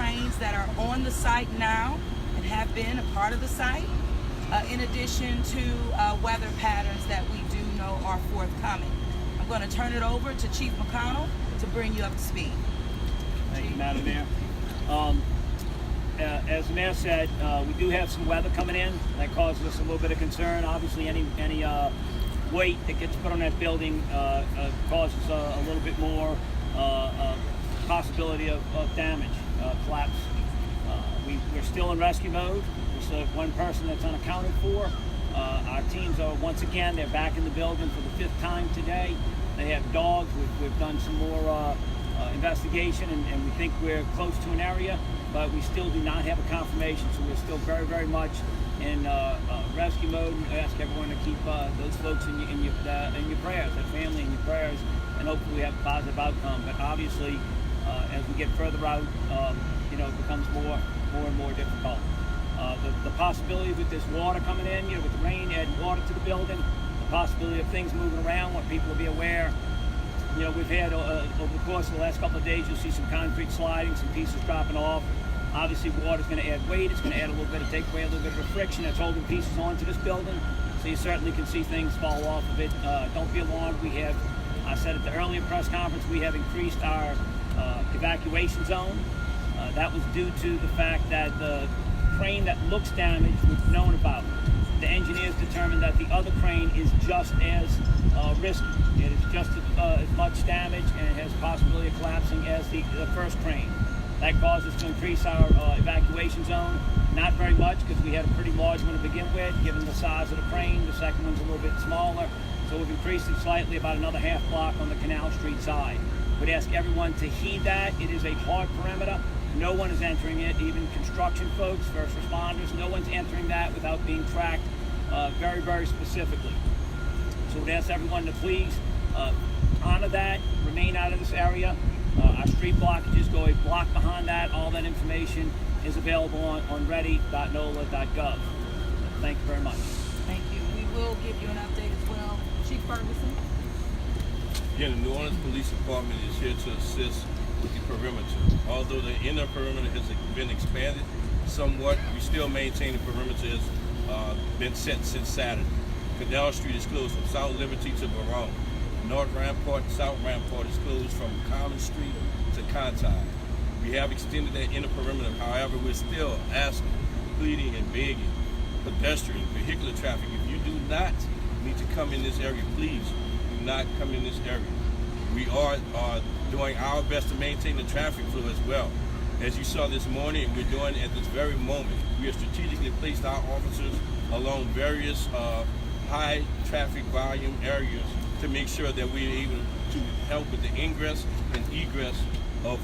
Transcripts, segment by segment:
cranes that are on the site now and have been a part of the site, in addition to weather patterns that we do know are forthcoming. I'm going to turn it over to Chief McConnell to bring you up to speed. Thank you, Madam Mayor. As the Mayor said, we do have some weather coming in that causes us a little bit of concern. Obviously, any weight that gets put on that building causes a little bit more possibility of damage, collapse. We're still in rescue mode. We still have one person that's unaccounted for. Our teams are, once again, they're back in the building for the 5th time today. They have dogs. We've done some more investigation, and we think we're close to an area, but we still do not have a confirmation, so we're still very, very much in rescue mode. I ask everyone to keep those folks in your prayers, their family in your prayers, and hopefully we have a positive outcome. But obviously, as we get further out, it becomes more and more difficult. The possibility with this water coming in, with the rain adding water to the building, the possibility of things moving around, want people to be aware. We've had over the course of the last couple of days, you'll see some concrete sliding, some pieces dropping off. Obviously, water's going to add weight. It's going to add a little bit of, take away a little bit of the friction that's holding pieces onto this building. So you certainly can see things fall off of it. Don't be alarmed. I said at the earlier press conference, we have increased our evacuation zone. That was due to the fact that the crane that looks damaged was known about. The engineers determined that the other crane is just as risky. It is just as much damage, and it has the possibility of collapsing as the first crane. That caused us to increase our evacuation zone. Not very much, because we had a pretty large one to begin with, given the size of the crane. The second one's a little bit smaller. So we've increased it slightly, about another half block on the Canal Street side. We'd ask everyone to heed that. It is a hard perimeter. No one is entering it, even construction folks, first responders. No one's entering that without being tracked very, very specifically. So we'd ask everyone to please honor that, remain out of this area. Our street blockages go a block behind that. All that information is available on ready.nola.gov. Thank you very much. Thank you. We will give you an update as well. Chief Ferguson. Again, the New Orleans Police Department is here to assist with the perimeter. Although the inner perimeter has been expanded somewhat, we still maintain the perimeter has been set since Saturday. Canal Street is closed from South Liberty to Baron. North Rampart and South Rampart is closed from Common Street to Conti. We have extended that inner perimeter. However, we're still asking, pleading, and begging pedestrian, vehicular traffic, if you do not need to come in this area, please do not come in this area. We are doing our best to maintain the traffic flow as well. As you saw this morning, we're doing at this very moment, we have strategically placed our officers along various high traffic volume areas to make sure that we're able to help with the ingress and egress of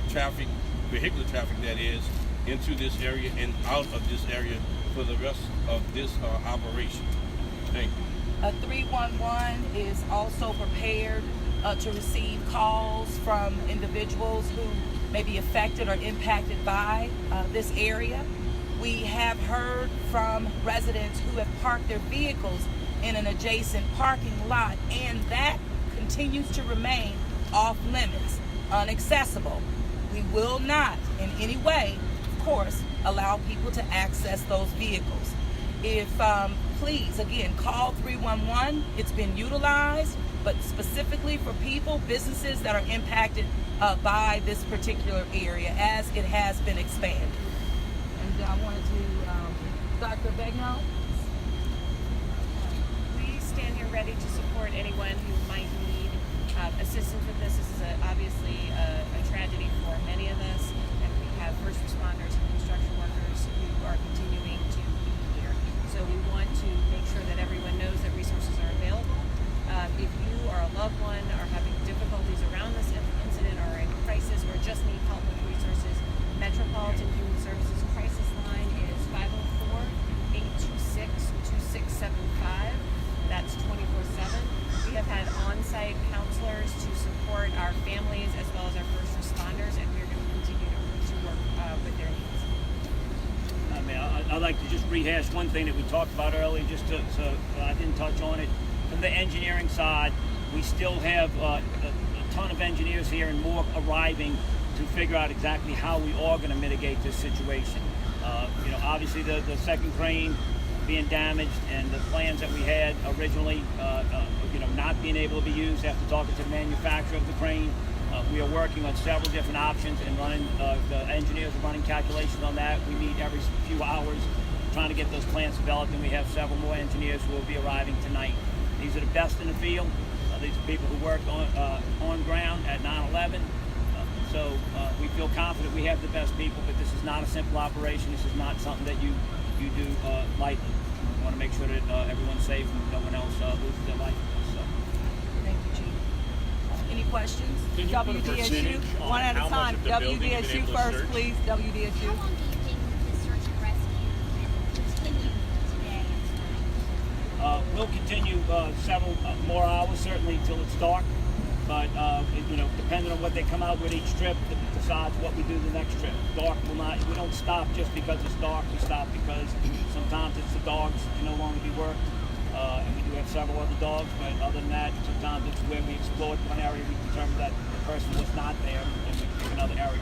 traffic, vehicular traffic that is, into this area and out of this area for the rest of this operation. Thank you. 311 is also prepared to receive calls from individuals who may be affected or impacted by this area. We have heard from residents who have parked their vehicles in an adjacent parking lot, and that continues to remain off limits, inaccessible. We will not in any way, of course, allow people to access those vehicles. If please, again, call 311. It's been utilized, but specifically for people, businesses that are impacted by this particular area as it has been expanded. And I wanted to, Dr. Begnaud. We stand here ready to support anyone who might need assistance with this. This is obviously a tragedy for many of us, and we have first responders and construction workers who are continuing to be here. So we want to make sure that everyone knows that resources are available. If you or a loved one are having difficulties around this incident or in crisis or just need help with resources, Metropolitan Human Services crisis line is 504-826-2675. That's 24/7. We have had on-site counselors to support our families as well as our first responders, and we're going to continue to work with their needs. I'd like to just rehash one thing that we talked about earlier, just so I didn't touch on it. From the engineering side, we still have a ton of engineers here and more arriving to figure out exactly how we are going to mitigate this situation. Obviously the second crane being damaged and the plans that we had originally, not being able to be used after talking to the manufacturer of the crane. We are working on several different options and running, the engineers are running calculations on that. We meet every few hours trying to get those plans developed, and we have several more engineers who will be arriving tonight. These are the best in the field. These are people who worked on ground at 9/11. So we feel confident we have the best people, but this is not a simple operation. This is not something that you do lightly. We want to make sure that everyone's safe and no one else loses their life. So. Thank you, Chief. Any questions? Can you put a percentage on one at a how much time. of the building you've been WDSU able to first, search? please. How WDSU. long do you think the search and rescue will continue today and tonight? We'll continue several more hours, certainly till it's dark. But depending on what they come out with each trip, it decides what we do the next trip. Dark will not. We don't stop just because it's dark. We stop because sometimes it's the dogs can no longer be worked, and we do have several other dogs. But other than that, sometimes it's where we explored one area, we determined that the person was not there, and we pick another area.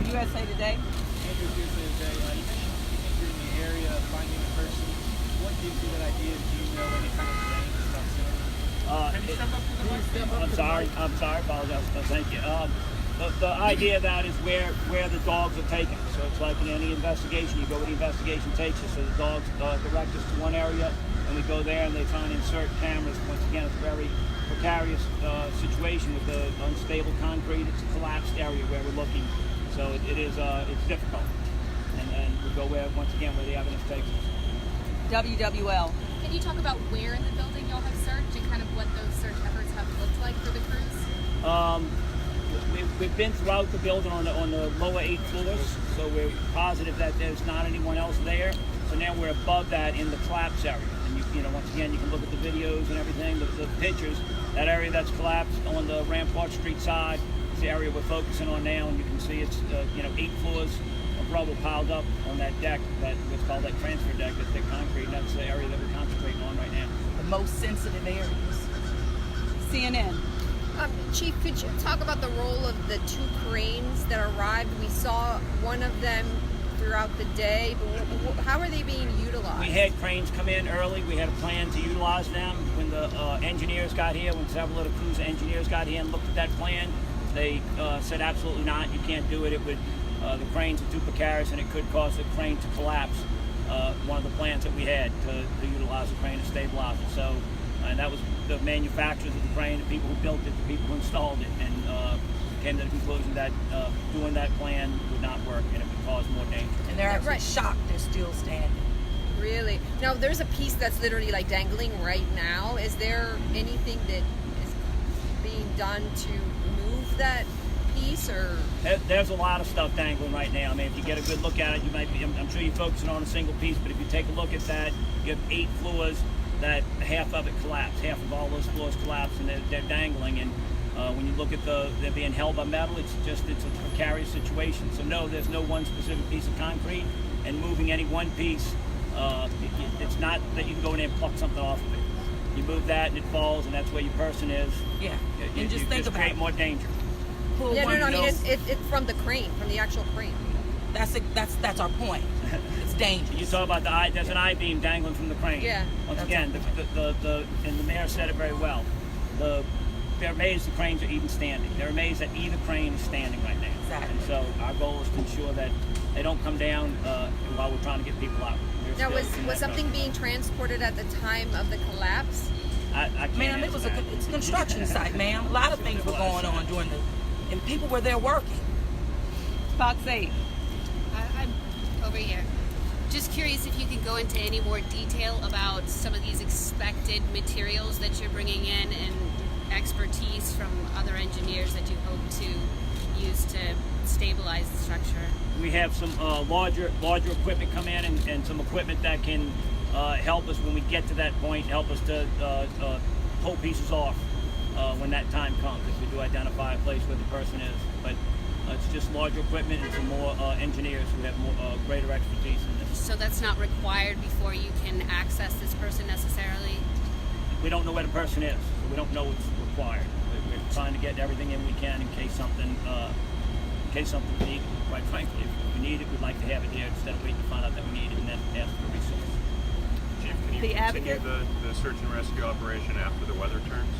USA Today. Andrew Tuesday today. You mentioned you're in the area finding the person. What gives you that idea? Do you know any kind of names about saying? I'm sorry, apologize. Thank you. The idea of that is where the dogs are taken. So it's like in any investigation, you go where the investigation takes you. So the dogs direct us to one area, and we go there and they try and insert cameras. Once again, it's a very precarious situation with the unstable concrete. It's a collapsed area where we're looking. So it's difficult. And we go where the evidence takes us. WWL. Can you talk about where in the building y'all have searched and kind of what those search efforts have looked like for the crews? We've been throughout the building on the lower 8 floors, so we're positive that there's not anyone else there. So now we're above that in the collapse area. And once again, you can look at the videos and everything, the pictures. That area that's collapsed on the Rampart Street side is the area we're focusing on now, and you can see it's 8 floors of rubble piled up on that deck, what's called that transfer deck, that thick concrete. And that's the area that we're concentrating on right now. The most sensitive areas. CNN. Chief, could you talk about the role of the 2 cranes that arrived? We saw one of them throughout the day, but how are they being utilized? We had cranes come in early. We had a plan to utilize them. When the engineers got here, when several of the crew's engineers got here and looked at that plan, they said absolutely not, you can't do it. It would, the cranes are too precarious and it could cause the crane to collapse. One of the plans that we had to utilize the crane to stabilize it. So, and that was the manufacturers of the crane, the people who built it, the people who installed it, and came to the conclusion that doing that plan would not work and it would cause more danger. And they're actually Right. shocked they're still standing. Really? Now, there's a piece that's literally like dangling right now. Is there anything that is being done to move that piece, or? There's a lot of stuff dangling right now. I mean, if you get a good look at it, you might be, I'm sure you're focusing on a single piece, but if you take a look at that, you have 8 floors that half of it collapsed. Half of all those floors collapsed, and they're dangling. And when you look at they're being held by metal, it's a precarious situation. So no, there's no one specific piece of concrete, and moving any one piece, it's not that you can go in there and pluck something off of it. You move that and it falls, and that's where your person is. Yeah. You And just think about create it. more danger. Pull Yeah, one no, I of mean those- it's from the crane, from the actual crane. That's our point. It's dangerous. You talk about there's an I-beam dangling from the crane. Yeah. Once again, and the mayor said it very well. They're amazed the cranes are even standing. They're amazed that either crane is standing right now. Exactly. And so our goal is to ensure that they don't come down while we're trying to get people out. They're Now, still in was that something zone. being transported at the time of the collapse? I can't Ma'am, answer that. it's a construction site, ma'am. A lot of things were going on and people were there working. Fox 8. I'm over here. Just curious if you can go into any more detail about some of these expected materials that you're bringing in and expertise from other engineers that you hope to use to stabilize the structure. We have some larger equipment come in and some equipment that can help us when we get to that point, help us to pull pieces off when that time comes, if we do identify a place where the person is. But it's just larger equipment and some more engineers who have more greater expertise in this. So that's not required before you can access this person necessarily? We don't know where the person is, so we don't know what's required. trying to get everything in we can in case something we need. Quite frankly, if we need it, we'd like to have it there instead of waiting to find out that we need it and then ask for a resource. Chief, can you The continue advocate? the search and rescue operation after the weather turns?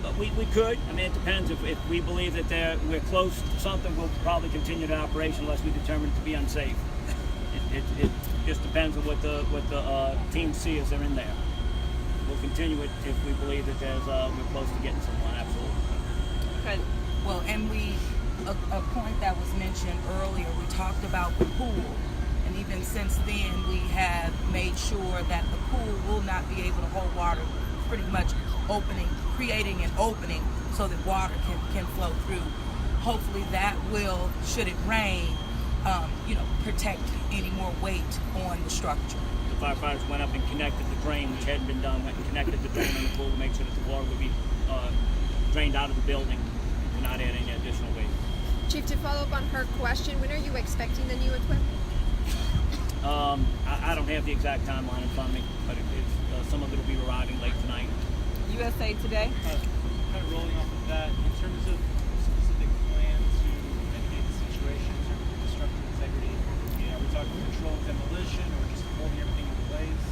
But we could. I mean, it depends. If we believe that we're close to something, we'll probably continue the operation unless we determine it to be unsafe. It just depends on what the teams see as they're in there. We'll continue it if we believe that we're close to getting someone. Absolutely. Okay. Well, and a point that was mentioned earlier, we talked about the pool. And even since then, we have made sure that the pool will not be able to hold water, pretty much creating an opening so that water can flow through. Hopefully that will, should it rain, protect any more weight on the structure. The firefighters went up and connected the drain, which hadn't been done, went and connected the drain on the pool to make sure that the water would be drained out of the building to not add any additional weight. Chief, to follow up on her question, when are you expecting the new equipment? I don't have the exact timeline in front of me, but some of it will be arriving late tonight. USA Today. Kind of rolling off of that, in terms of specific plans to mitigate the situation in terms of structural integrity, are we talking controlled demolition or just holding everything in place?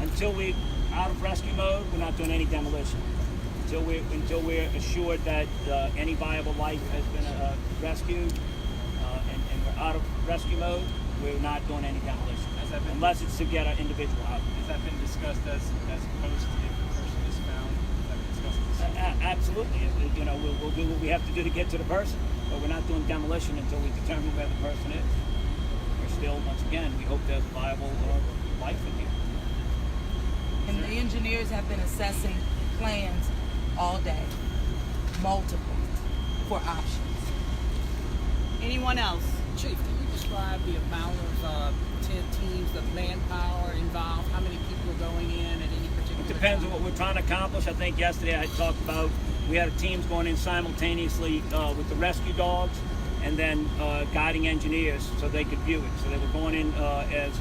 Until we're out of rescue mode, we're not doing any demolition. Until we're assured that any viable life has been rescued and we're out of rescue mode, we're not doing any demolition. Unless it's to get an individual out. Has that been discussed as opposed to if the person is found? Has that been discussed? Absolutely. We'll do what we have to do to get to the person, but we're not doing demolition until we determine where the person is. We're still, once again, we hope there's a viable life in here. And the engineers have been assessing plans all day, multiple, for options. Anyone else? Chief, can you describe the amount of teams, the manpower involved, how many people are going in at any particular It depends time? on what we're trying to accomplish. I think yesterday I talked about we had teams going in simultaneously with the rescue dogs and then guiding engineers so they could view it. So they were going in as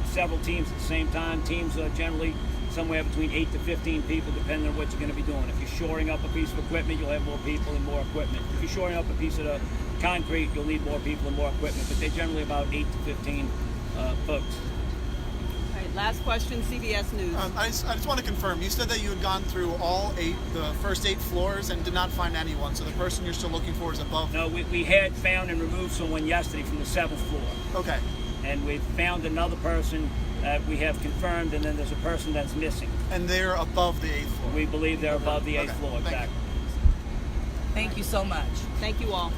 several teams at the same time. Teams are generally somewhere between 8 to 15 people depending on what you're going to be doing. If you're shoring up a piece of equipment, you'll have more people and more equipment. If you're shoring up a piece of concrete, you'll need more people and more equipment, but they're generally about 8 to 15 folks. All right, last question, CBS News. I just want to confirm, you said that you had gone through the first 8 floors and did not find anyone, so the person you're still looking for is above? No, we had found and removed someone yesterday from the 7th floor. Okay. And we found another person that we have confirmed, and then there's a person that's missing. And they're above the 8th floor? We believe they're above the 8th Okay. floor, Thank you. exactly. Thank you so much. Thank you all.